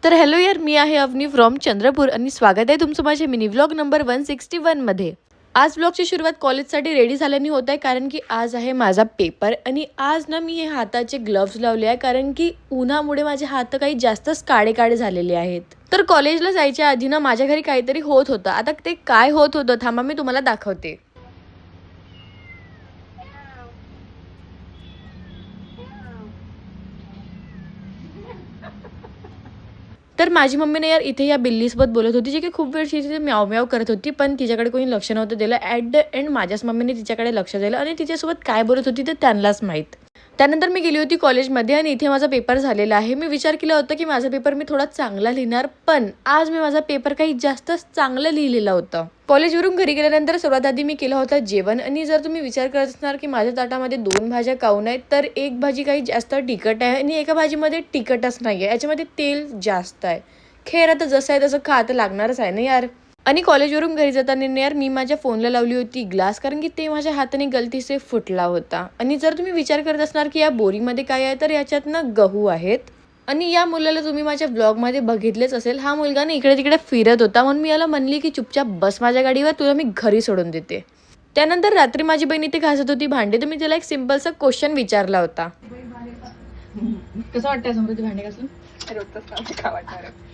तर हॅलो यार, मी आहे अवनी फ्रॉम चंद्रपूर आणि स्वागत आहे तुमचं माझ्या मिनी व्लॉग नंबर 161 मध्ये. आज व्लॉगची सुरुवात कॉलेजसाठी रेडी झाल्याने होत आहे, कारण की आज आहे माझा पेपर. आणि आज ना मी हे हाताचे ग्लव्स लावले आहे, कारण की उन्हामुळे माझे हात काही जास्तच काळे काळे झालेले आहेत. तर कॉलेजला जायच्या आधी ना माझ्या घरी काहीतरी होत होतं. आता ते काय होत होतं थांबा मी तुम्हाला दाखवते. तर माझी मम्मीने यार इथे या बिल्लीसोबत बोलत होती, जी की खूप वेळ तिथे म्याव म्याव करत होती, पण तिच्याकडे कोणी लक्ष नव्हतं दिलं. ॲट द एंड माझ्याच मम्मीने तिच्याकडे लक्ष दिलं आणि तिच्यासोबत काय बोलत होती ते त्यांनाच माहीत. त्यानंतर मी गेली होती कॉलेजमध्ये आणि इथे माझा पेपर झालेला आहे. मी विचार केला होता की माझा पेपर मी थोडा चांगला लिहिणार, पण आज मी माझा पेपर काही जास्तच चांगलं लिहिलेला होता. कॉलेजवरून घरी गेल्यानंतर सर्वात आधी मी केलं होतं जेवण. आणि जर तुम्ही विचार करत असणार की माझ्या ताटामध्ये 2 भाज्या काऊन आहेत, तर एक भाजी काही जास्त तिखट आहे आणि एका भाजीमध्ये तिखटच नाही आहे, याच्यामध्ये तेल जास्त आहे. खेर आता जसं आहे तसं खातं लागणारच आहे ना यार. आणि कॉलेजवरून घरी जाताना ना यार मी माझ्या फोनला लावली होती ग्लास, कारण की ते माझ्या हाताने गलतीसे फुटला होता. आणि जर तुम्ही विचार करत असणार की या बोरीमध्ये काय आहे, तर याच्यात ना गहू आहेत. आणि या मुलाला तुम्ही माझ्या ब्लॉगमध्ये बघितलेच असेल. हा मुलगा ना इकडे तिकडे फिरत होता, म्हणून मी याला म्हणली की चुपचाप बस माझ्या गाडीवर, तुला मी घरी सोडून देते. त्यानंतर रात्री माझी बहीण इथे घासत होती भांडे, तर मी तिला एक सिम्पलचा क्वेश्चन विचारला होता. कसं वाटतंय समृद्धी भांडे घासून?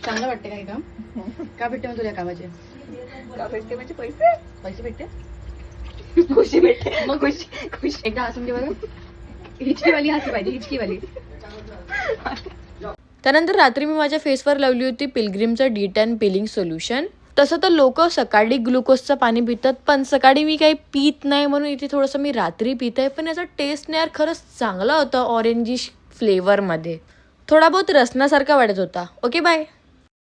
चांगलं वाटते काही काम? का भेटते मग तुला कामाचे? का भेटते म्हणजे पैसे पैसे भेटते? खुशी भेटते. मग खुशी एकदा हसून दे बरं. हिचकीवाली हसी पाहिजे, हिचकीवाली. त्यानंतर रात्री मी माझ्या फेसवर लावली होती पिलग्रिमचं D10 पिलिंग सोल्युशन. तसं तर लोक सकाळी ग्लुकोजचं पाणी पितात, पण सकाळी मी काही पित नाही, म्हणून इथे थोडंसं मी रात्री पित आहे. पण याचा टेस्ट नाही यार खरंच चांगला होता, ऑरेंजिश फ्लेवरमध्ये. थोडा बहुत रसनासारखा वाटत होता. Okay bye.